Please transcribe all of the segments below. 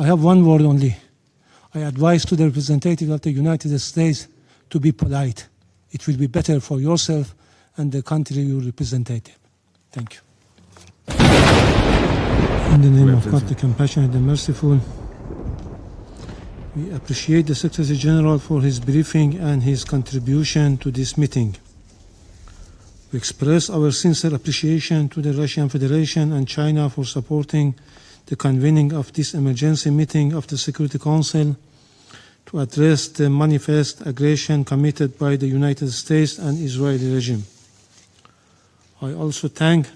I have one word only. I advise to the representative of the United States to be polite. It will be better for yourself and the country you represent. Thank you. In the name of God, the compassionate and merciful, we appreciate the Secretary General for his briefing and his contribution to this meeting. We express our sincere appreciation to the Russian Federation and China for supporting the convening of this emergency meeting of the Security Council to address the manifest aggression committed by the United States and Israeli regime. I also thank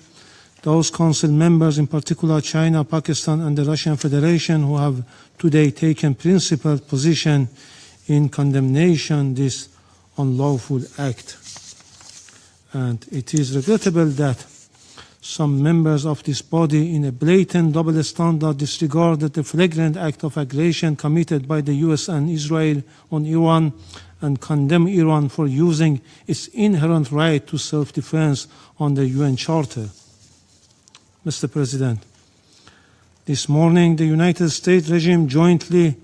those Council members, in particular China, Pakistan, and the Russian Federation, who have today taken principled position in condemnation of this unlawful act. And it is regrettable that some members of this body, in a blatant double standard, disregarded the flagrant act of aggression committed by the US and Israel on Iran and condemn Iran for using its inherent right to self-defense on the UN Charter. Mr. President, this morning the United States regime jointly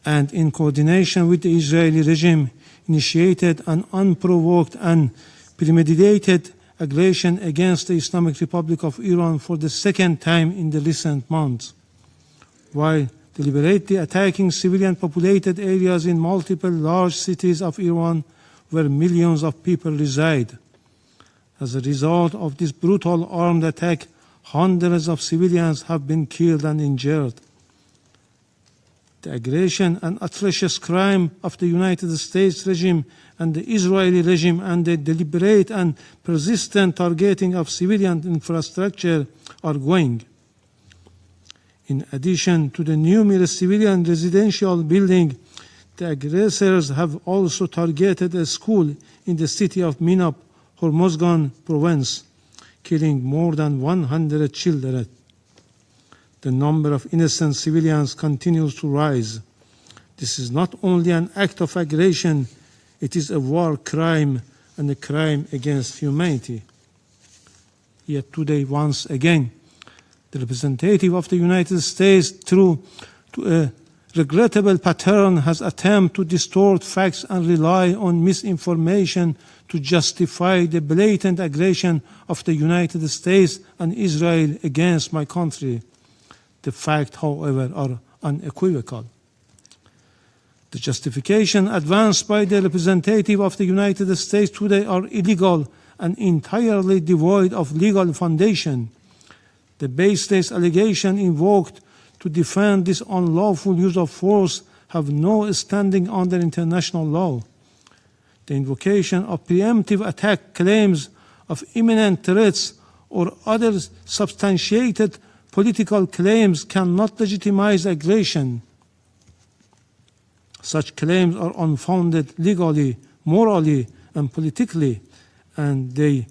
and in coordination with the Israeli regime initiated an unprovoked and premeditated aggression against the Islamic Republic of Iran for the second time in the recent months, while deliberately attacking civilian populated areas in multiple large cities of Iran where millions of people reside. As a result of this brutal armed attack, hundreds of civilians have been killed and injured. The aggression and atrocious crime of the United States regime and the Israeli regime and the deliberate and persistent targeting of civilian infrastructure are ongoing. In addition to the numerous civilian residential buildings, the aggressors have also targeted a school in the city of Minab, Hormozgan province, killing more than 100 children. The number of innocent civilians continues to rise. This is not only an act of aggression, it is a war crime and a crime against humanity. Yet today, once again, the representative of the United States, through a regrettable pattern, has attempted to distort facts and rely on misinformation to justify the blatant aggression of the United States and Israel against my country. The facts, however, are unequivocal. The justification advanced by the representative of the United States today are illegal and entirely devoid of legal foundation. The baseless allegation invoked to defend this unlawful use of force have no standing under international law. The invocation of preemptive attack claims of imminent threats or other substantiated political claims cannot legitimize aggression. Such claims are unfounded legally, morally, and politically, and they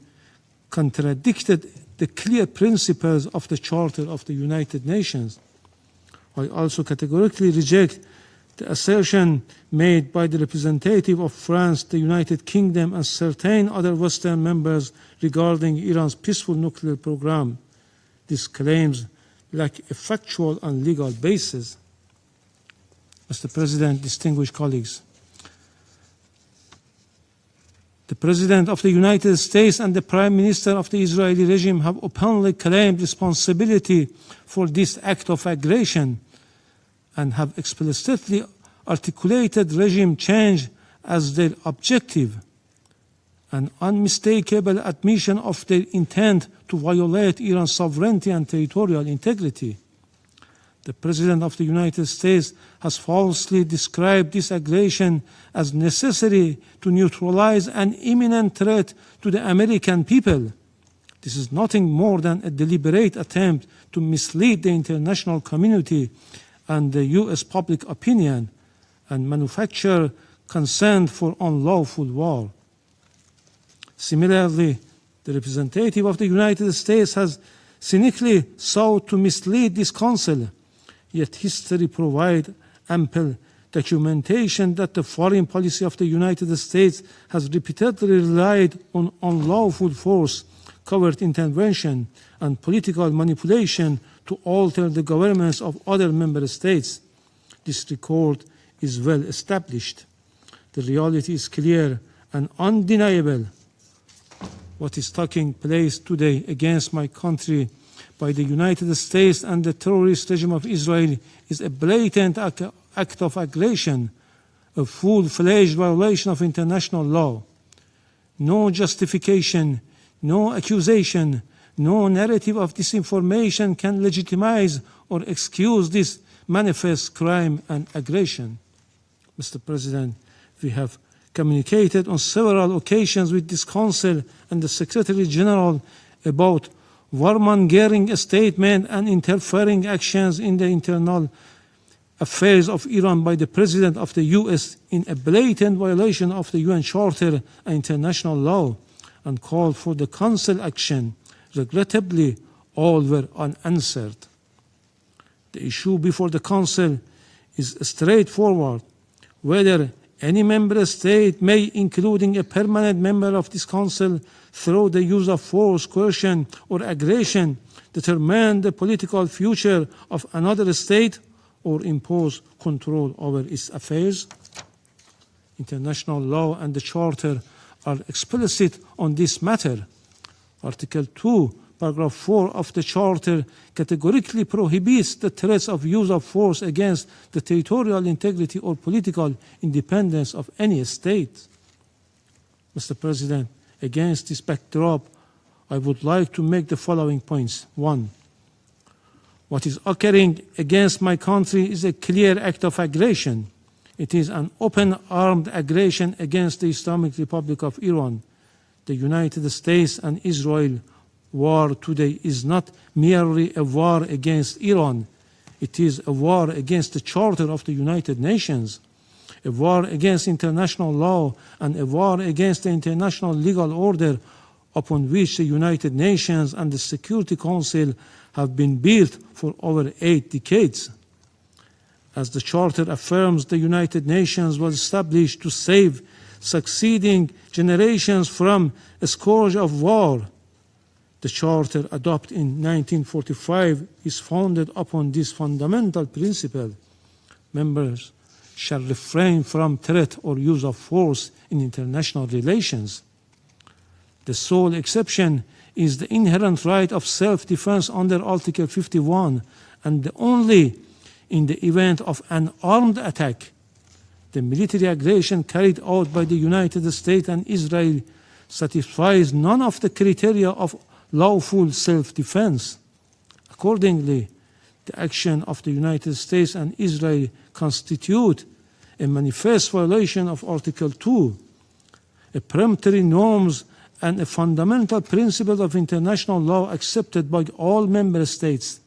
contradicted the clear principles of the Charter of the United Nations. I also categorically reject the assertion made by the representative of France, the United Kingdom, and certain other Western members regarding Iran's peaceful nuclear program. These claims lack a factual and legal basis. Mr. President, distinguished colleagues, the President of the United States and the Prime Minister of the Israeli regime have openly claimed responsibility for this act of aggression and have explicitly articulated regime change as their objective, an unmistakable admission of their intent to violate Iran's sovereignty and territorial integrity. The President of the United States has falsely described this aggression as necessary to neutralize an imminent threat to the American people. This is nothing more than a deliberate attempt to mislead the international community and the US public opinion and manufacture consent for unlawful war. Similarly, the representative of the United States has cynically sought to mislead this Council, yet history provides ample documentation that the foreign policy of the United States has repeatedly relied on unlawful force, covert intervention, and political manipulation to alter the governments of other member states. This record is well established. The reality is clear and undeniable. What is taking place today against my country by the United States and the terrorist regime of Israel is a blatant act of aggression, a full-fledged violation of international law. No justification, no accusation, no narrative of disinformation can legitimize or excuse this manifest crime and aggression. Mr. President, we have communicated on several occasions with this Council and the Secretary General about warmongering statement and interfering actions in the internal affairs of Iran by the President of the US in a blatant violation of the UN Charter and international law, and called for the Council action. Regrettably, all were unanswered. The issue before the Council is straightforward: whether any member state may, including a permanent member of this Council, through the use of force, coercion, or aggression, determine the political future of another state or impose control over its affairs. International law and the Charter are explicit on this matter. Article 2, Paragraph 4 of the Charter categorically prohibits the threats of use of force against the territorial integrity or political independence of any state. Mr. President, against this backdrop, I would like to make the following points. 1. What is occurring against my country is a clear act of aggression. It is an open armed aggression against the Islamic Republic of Iran. The United States and Israel war today is not merely a war against Iran. It is a war against the Charter of the United Nations, a war against international law, and a war against the international legal order upon which the United Nations and the Security Council have been built for over 8 decades. As the Charter affirms, the United Nations was established to save succeeding generations from a scourge of war. The Charter, adopted in 1945, is founded upon this fundamental principle. Members shall refrain from threat or use of force in international relations. The sole exception is the inherent right of self-defense under Article 51, and only in the event of an armed attack. The military aggression carried out by the United States and Israel satisfies none of the criteria of lawful self-defense. Accordingly, the action of the United States and Israel constitute a manifest violation of Article 2, a peremptory norms and a fundamental principle of international law accepted by all member states.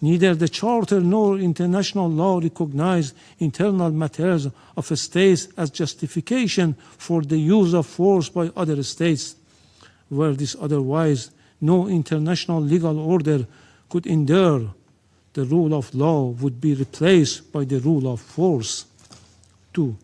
Neither the Charter nor international law recognize internal matters of states as justification for the use of force by other states. Were this otherwise, no international legal order could endure. The rule of law would be replaced by the rule of force. 2.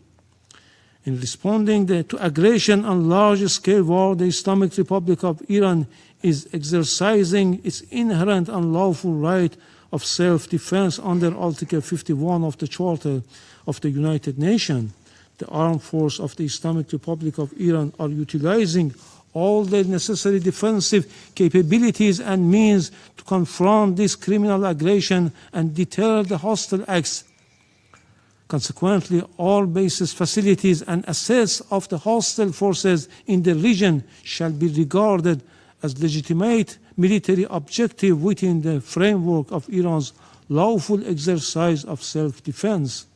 In responding to aggression and large-scale war, the Islamic Republic of Iran is exercising its inherent and lawful right of self-defense under Article 51 of the Charter of the United Nations. The armed forces of the Islamic Republic of Iran are utilizing all the necessary defensive capabilities and means to confront this criminal aggression and deter the hostile acts. Consequently, all bases, facilities, and assets of the hostile forces in the region shall be regarded as legitimate military objective within the framework of Iran's lawful exercise of self-defense.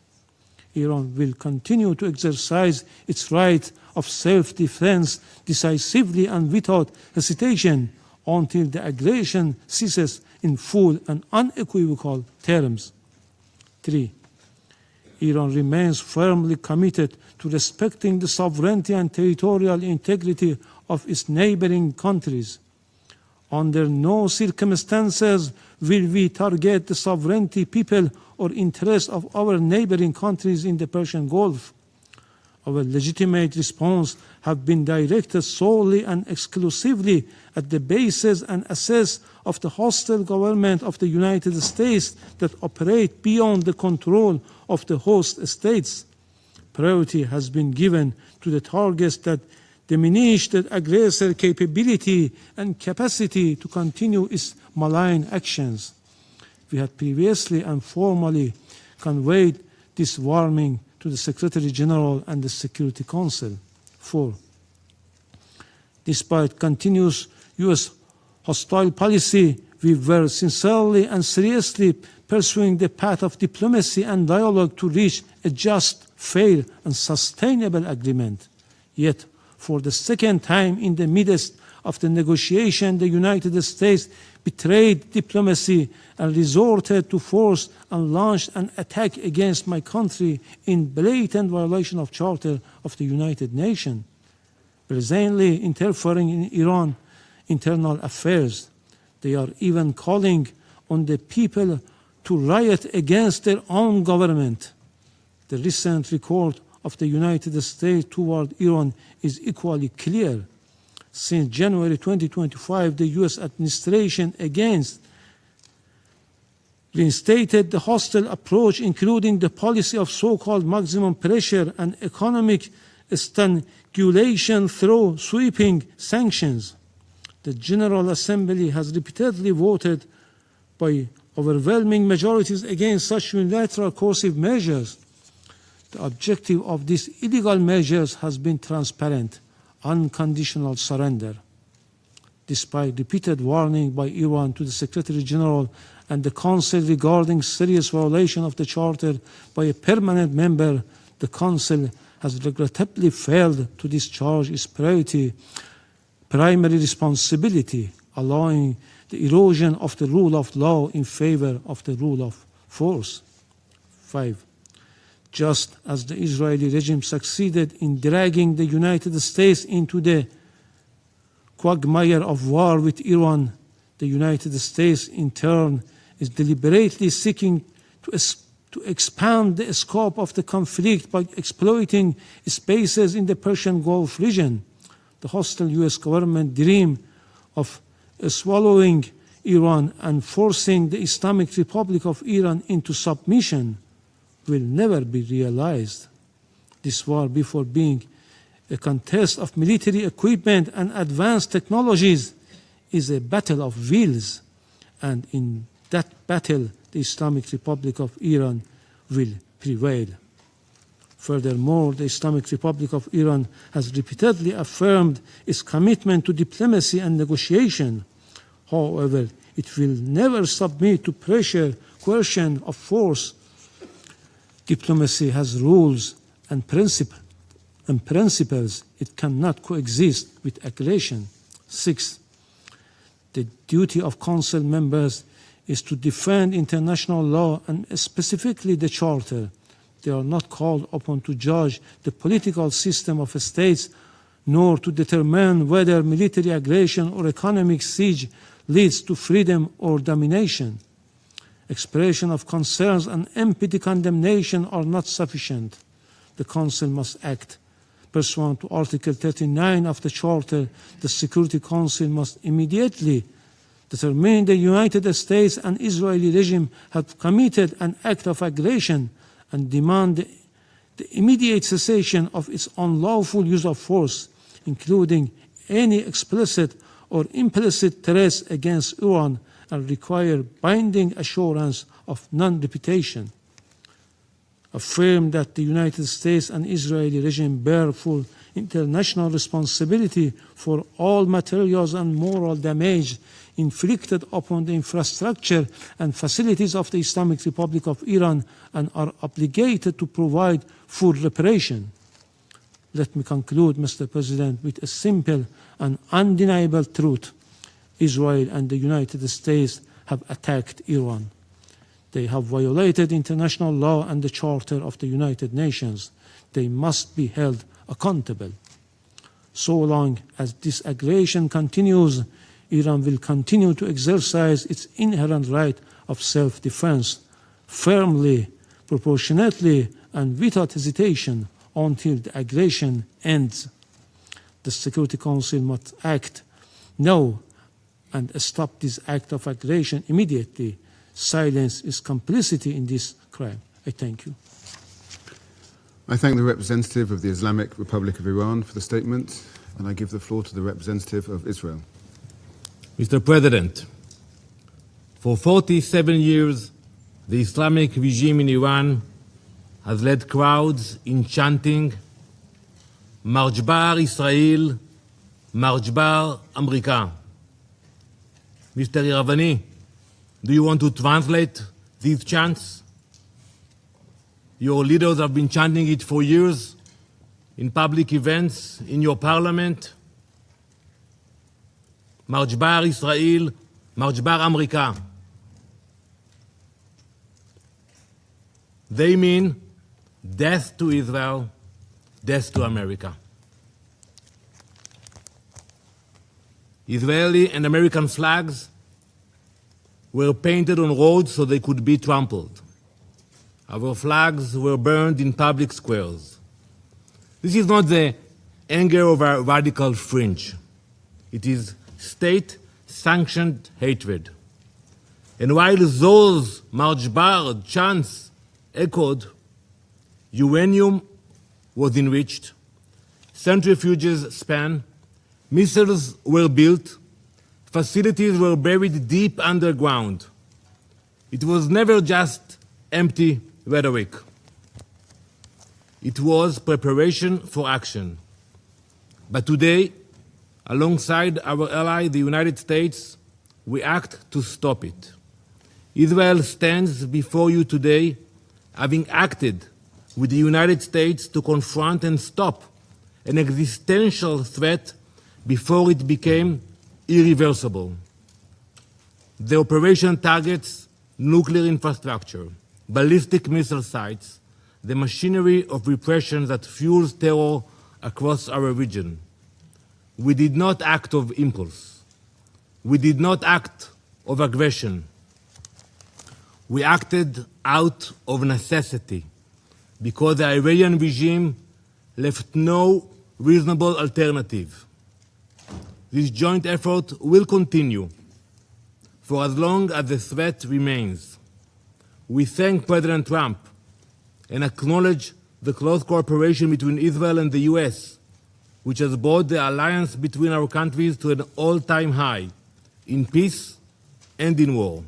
Iran will continue to exercise its right of self-defense decisively and without hesitation until the aggression ceases in full and unequivocal terms. 3. Iran remains firmly committed to respecting the sovereignty and territorial integrity of its neighboring countries. Under no circumstances will we target the sovereignty, people, or interests of our neighboring countries in the Persian Gulf. Our legitimate response have been directed solely and exclusively at the bases and assets of the hostile government of the United States that operate beyond the control of the host states. Priority has been given to the targets that diminish the aggressor capability and capacity to continue its malign actions. We had previously and formally conveyed this warning to the Secretary General and the Security Council. 4. Despite continuous U.S. hostile policy, we were sincerely and seriously pursuing the path of diplomacy and dialogue to reach a just, fair, and sustainable agreement. Yet, for the second time in the midst of the negotiation, the United States betrayed diplomacy and resorted to force and launched an attack against my country in blatant violation of Charter of the United Nations, brazenly interfering in Iran's internal affairs. They are even calling on the people to riot against their own government. The recent record of the United States toward Iran is equally clear. Since January 2025, the U.S. administration again reinstated the hostile approach, including the policy of so-called maximum pressure and economic strangulation through sweeping sanctions. The General Assembly has repeatedly voted by overwhelming majorities against such unilateral coercive measures. The objective of these illegal measures has been transparent, unconditional surrender. Despite repeated warning by Iran to the Secretary General and the Council regarding serious violation of the Charter by a permanent member, the Council has regrettably failed to discharge its primary responsibility, allowing the erosion of the rule of law in favor of the rule of force. 5. Just as the Israeli regime succeeded in dragging the United States into the quagmire of war with Iran, the United States in turn is deliberately seeking to expand the scope of the conflict by exploiting its bases in the Persian Gulf region. The hostile U.S. government dream of swallowing Iran and forcing the Islamic Republic of Iran into submission will never be realized. This war, before being a contest of military equipment and advanced technologies, is a battle of wills, and in that battle the Islamic Republic of Iran will prevail. Furthermore, the Islamic Republic of Iran has repeatedly affirmed its commitment to diplomacy and negotiation. However, it will never submit to pressure, coercion, or force. Diplomacy has rules and principles. It cannot coexist with aggression. 6. The duty of Council members is to defend international law and specifically the Charter. They are not called upon to judge the political system of states, nor to determine whether military aggression or economic siege leads to freedom or domination. Expression of concerns and empty condemnation are not sufficient. The Council must act. Pursuant to Article 39 of the Charter, the Security Council must immediately determine the United States and Israeli regime have committed an act of aggression and demand the immediate cessation of its unlawful use of force, including any explicit or implicit threats against Iran, and require binding assurance of non-repetition. Affirm that the United States and Israeli regime bear full international responsibility for all materials and moral damage inflicted upon the infrastructure and facilities of the Islamic Republic of Iran and are obligated to provide full reparation. Let me conclude, Mr. President, with a simple and undeniable truth. Israel and the United States have attacked Iran. They have violated international law and the Charter of the United Nations. They must be held accountable. So long as this aggression continues, Iran will continue to exercise its inherent right of self-defense firmly, proportionately, and without hesitation until the aggression ends. The Security Council must act now and stop this act of aggression immediately. Silence is complicity in this crime. I thank you. I thank the representative of the Islamic Republic of Iran for the statement, and I give the floor to the representative of Israel. Mr. President, for 47 years, the Islamic regime in Iran has led crowds in chanting March Bar Israel, March Bar America. Mr. Iravani, do you want to translate these chants? Your leaders have been chanting it for years in public events, in your parliament. March Bar Israel, March Bar America. They mean death to Israel, death to America. Israeli and American flags were painted on roads so they could be trampled. Our flags were burned in public squares. This is not the anger of a radical fringe. It is state-sanctioned hatred. And while those March Bar chants echoed, uranium was enriched, centrifuges span, missiles were built, facilities were buried deep underground. It was never just empty rhetoric. It was preparation for action. But today, alongside our ally, the United States, we act to stop it. Israel stands before you today, having acted with the United States to confront and stop an existential threat before it became irreversible. The operation targets nuclear infrastructure, ballistic missile sites, the machinery of repression that fuels terror across our region. We did not act of impulse. We did not act of aggression. We acted out of necessity because the Iranian regime left no reasonable alternative. This joint effort will continue for as long as the threat remains. We thank President Trump and acknowledge the close cooperation between Israel and the US, which has brought the alliance between our countries to an all-time high in peace and in war.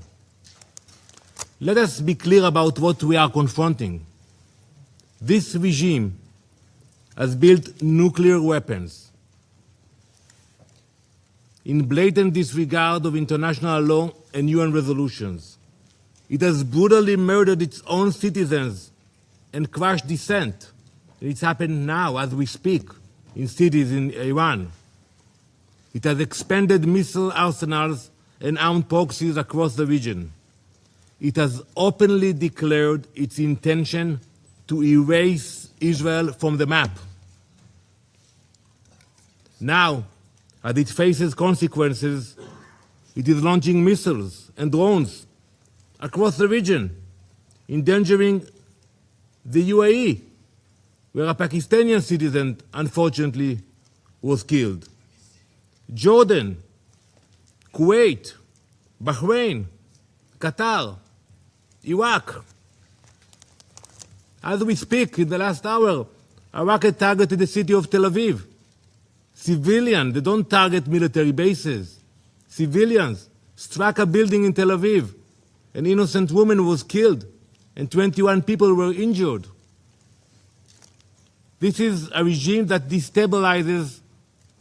Let us be clear about what we are confronting. This regime has built nuclear weapons in blatant disregard of international law and UN resolutions. It has brutally murdered its own citizens and crushed dissent. It's happened now as we speak in cities in Iran. It has expanded missile arsenals and armed proxies across the region. It has openly declared its intention to erase Israel from the map. Now, as it faces consequences, it is launching missiles and drones across the region, endangering the UAE, where a Pakistani citizen, unfortunately, was killed. Jordan, Kuwait, Bahrain, Qatar, Iraq. As we speak, in the last hour, a rocket targeted the city of Tel Aviv. Civilians, they don't target military bases. Civilians struck a building in Tel Aviv. An innocent woman was killed, and 21 people were injured. This is a regime that destabilizes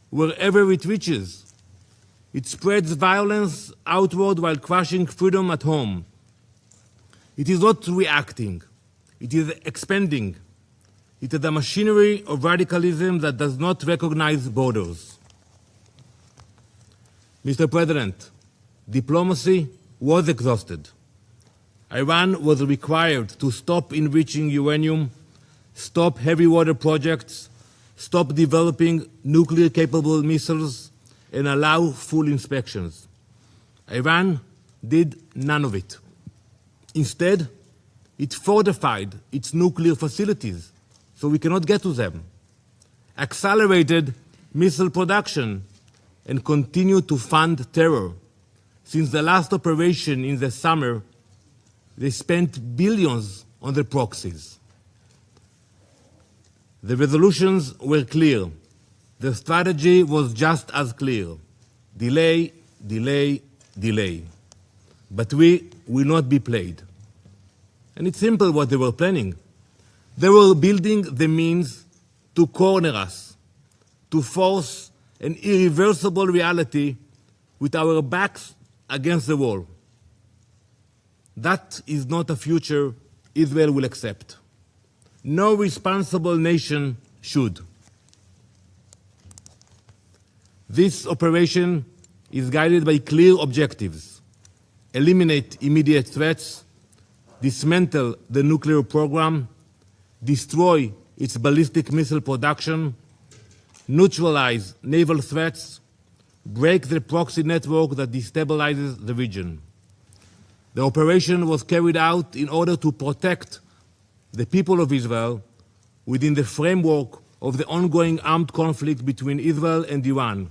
wherever it reaches. It spreads violence outward while crushing freedom at home. It is not reacting. It is expanding. It is a machinery of radicalism that does not recognize borders. Mr. President, diplomacy was exhausted. Iran was required to stop enriching uranium, stop heavy water projects, stop developing nuclear-capable missiles, and allow full inspections. Iran did none of it. Instead, it fortified its nuclear facilities so we cannot get to them, accelerated missile production, and continue to fund terror. Since the last operation in the summer, they spent billions on the proxies. The resolutions were clear. The strategy was just as clear. Delay, delay, delay. But we will not be played. And it's simple what they were planning. They were building the means to corner us, to force an irreversible reality with our backs against the wall. That is not a future Israel will accept. No responsible nation should. This operation is guided by clear objectives: eliminate immediate threats, dismantle the nuclear program, destroy its ballistic missile production, neutralize naval threats, break the proxy network that destabilizes the region. The operation was carried out in order to protect the people of Israel within the framework of the ongoing armed conflict between Israel and Iran,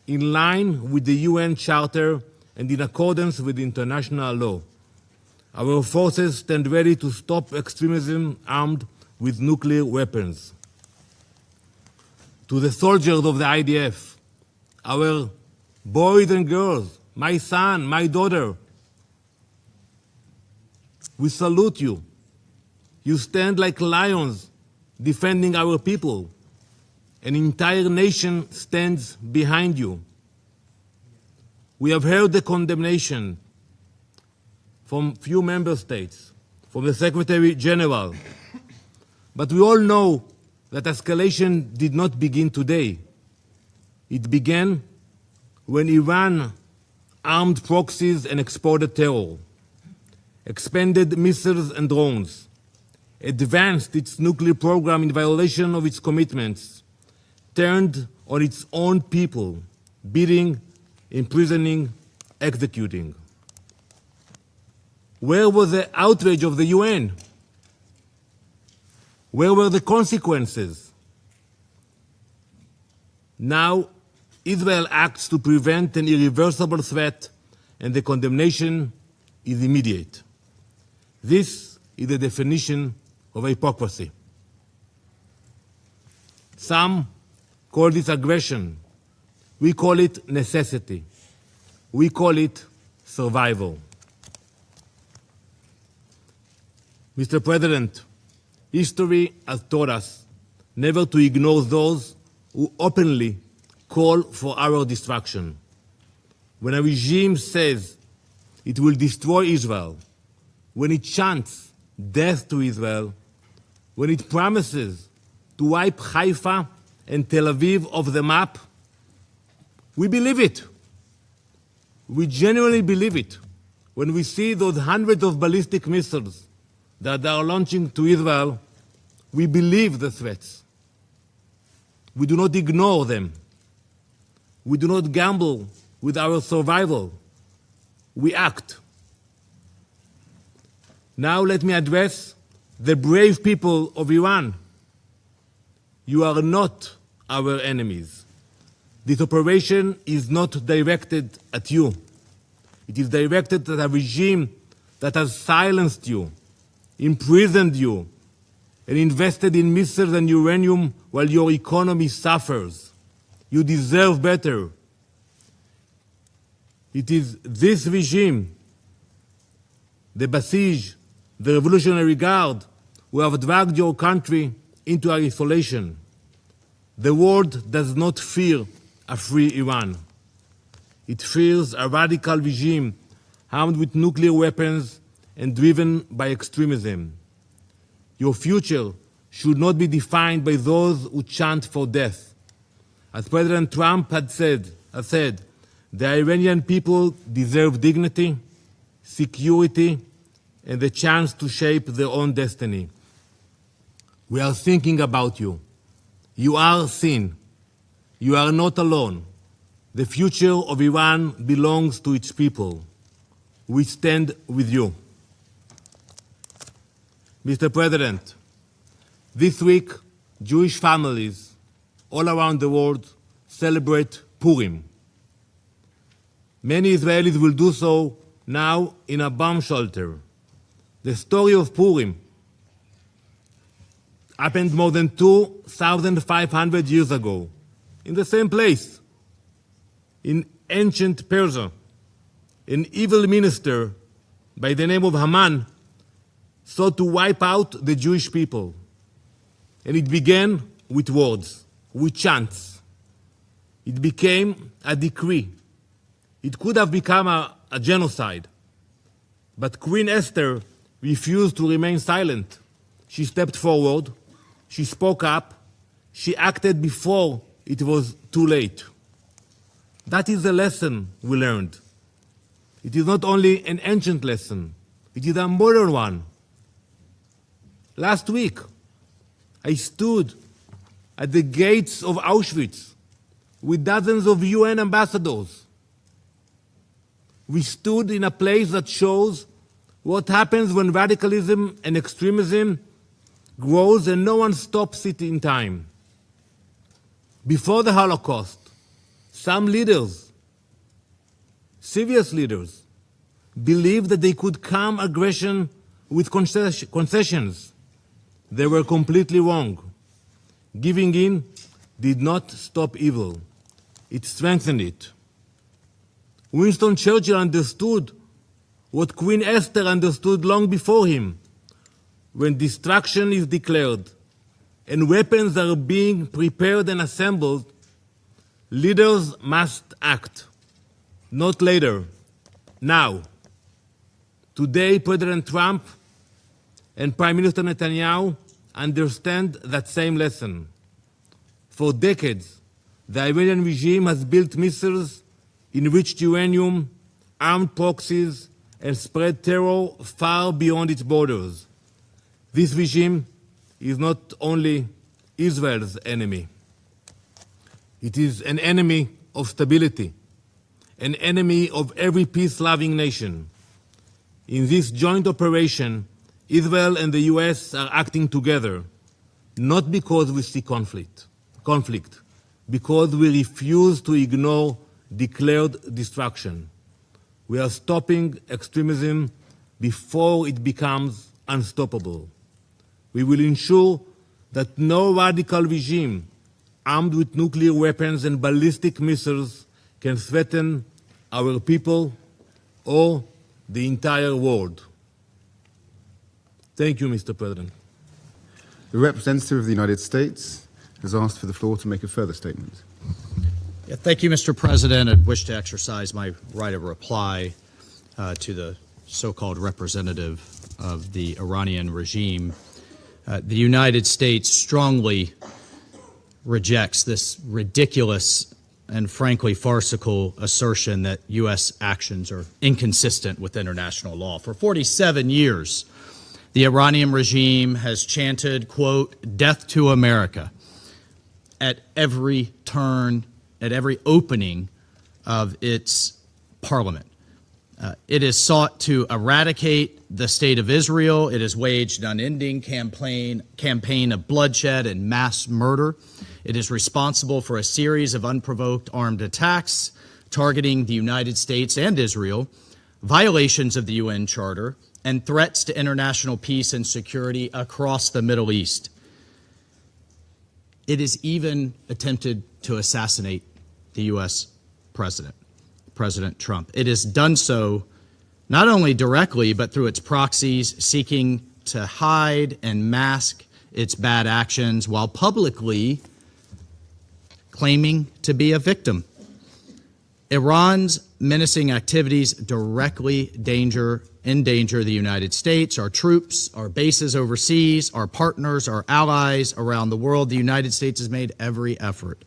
in line with the UN Charter and in accordance with international law. Our forces stand ready to stop extremism armed with nuclear weapons. To the soldiers of the IDF, our boys and girls, my son, my daughter, we salute you. You stand like lions defending our people. An entire nation stands behind you. We have heard the condemnation from few member states, from the Secretary General, but we all know that escalation did not begin today. It began when Iran armed proxies and exported terror, expanded missiles and drones, advanced its nuclear program in violation of its commitments, turned on its own people, beating, imprisoning, executing. Where was the outrage of the UN? Where were the consequences? Now, Israel acts to prevent an irreversible threat, and the condemnation is immediate. This is the definition of hypocrisy. Some call this aggression. We call it necessity. We call it survival. Mr. President, history has taught us never to ignore those who openly call for our destruction. When a regime says it will destroy Israel, when it chants death to Israel, when it promises to wipe Haifa and Tel Aviv off the map, we believe it. We genuinely believe it when we see those hundreds of ballistic missiles that they are launching to Israel. We believe the threats. We do not ignore them. We do not gamble with our survival. We act. Now let me address the brave people of Iran. You are not our enemies. This operation is not directed at you. It is directed at a regime that has silenced you, imprisoned you, and invested in missiles and uranium while your economy suffers. You deserve better. It is this regime, the Basij, the Revolutionary Guard, who have dragged your country into isolation. The world does not fear a free Iran. It fears a radical regime armed with nuclear weapons and driven by extremism. Your future should not be defined by those who chant for death. As President Trump has said, the Iranian people deserve dignity, security, and the chance to shape their own destiny. We are thinking about you. You are seen. You are not alone. The future of Iran belongs to its people. We stand with you. Mr. President, this week Jewish families all around the world celebrate Purim. Many Israelis will do so now in a bomb shelter. The story of Purim happened more than 2,500 years ago, in the same place, in ancient Persia. An evil minister by the name of Haman sought to wipe out the Jewish people. And it began with words, with chants. It became a decree. It could have become a genocide. But Queen Esther refused to remain silent. She stepped forward. She spoke up. She acted before it was too late. That is the lesson we learned. It is not only an ancient lesson, it is a modern one. Last week, I stood at the gates of Auschwitz with dozens of UN ambassadors. We stood in a place that shows what happens when radicalism and extremism grows and no one stops it in time. Before the Holocaust, some leaders, serious leaders, believed that they could calm aggression with concessions. They were completely wrong. Giving in did not stop evil. It strengthened it. Winston Churchill understood what Queen Esther understood long before him. When destruction is declared and weapons are being prepared and assembled, leaders must act. Not later, now. Today, President Trump and Prime Minister Netanyahu understand that same lesson. For decades, the Iranian regime has built missiles, enriched uranium, armed proxies, and spread terror far beyond its borders. This regime is not only Israel's enemy. It is an enemy of stability, an enemy of every peace-loving nation. In this joint operation, Israel and the US are acting together, not because we see conflict, because we refuse to ignore declared destruction. We are stopping extremism before it becomes unstoppable. We will ensure that no radical regime armed with nuclear weapons and ballistic missiles can threaten our people or the entire world. Thank you, Mr. President. The representative of the United States has asked for the floor to make a further statement. Yeah, thank you, Mr. President. I'd wish to exercise my right of reply to the so-called representative of the Iranian regime. The United States strongly rejects this ridiculous and frankly farcical assertion that U.S. actions are inconsistent with international law. For 47 years, the Iranian regime has chanted, quote, "Death to America," at every turn, at every opening of its parliament. It has sought to eradicate the state of Israel. It has waged an unending campaign of bloodshed and mass murder. It is responsible for a series of unprovoked armed attacks targeting the United States and Israel, violations of the UN Charter, and threats to international peace and security across the Middle East. It has even attempted to assassinate the U.S. president, President Trump. It has done so not only directly, but through its proxies, seeking to hide and mask its bad actions while publicly claiming to be a victim. Iran's menacing activities directly endanger the United States, our troops, our bases overseas, our partners, our allies around the world. The United States has made every effort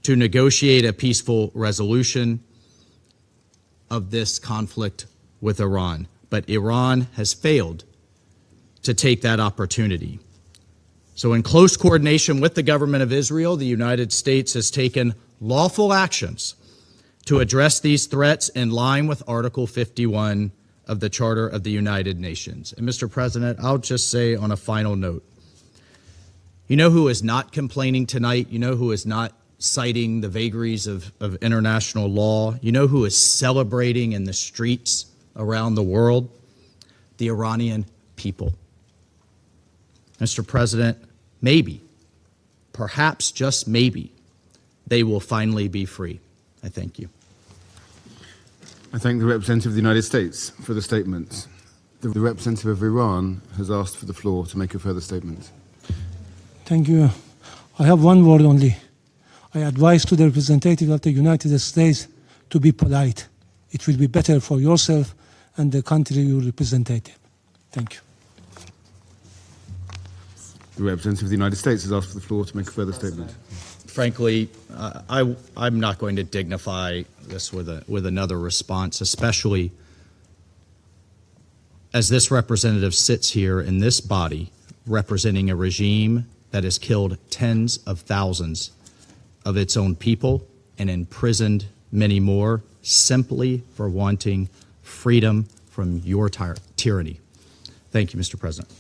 to negotiate a peaceful resolution of this conflict with Iran. But Iran has failed to take that opportunity. So in close coordination with the government of Israel, the United States has taken lawful actions to address these threats in line with Article 51 of the Charter of the United Nations. And Mr. President, I'll just say on a final note, You know who is not complaining tonight? You know who is not citing the vagaries of international law? You know who is celebrating in the streets around the world? The Iranian people. Mr. President, maybe, perhaps just maybe, they will finally be free. I thank you. I thank the representative of the United States for the statement. The representative of Iran has asked for the floor to make a further statement. Thank you. I have one word only. I advise to the representative of the United States to be polite. It will be better for yourself and the country you represent. Thank you. The representative of the United States has asked for the floor to make a further statement. Frankly, I'm not going to dignify this with another response, especially as this representative sits here in this body representing a regime that has killed tens of thousands of its own people and imprisoned many more simply for wanting freedom from your tyranny. Thank you, Mr. President.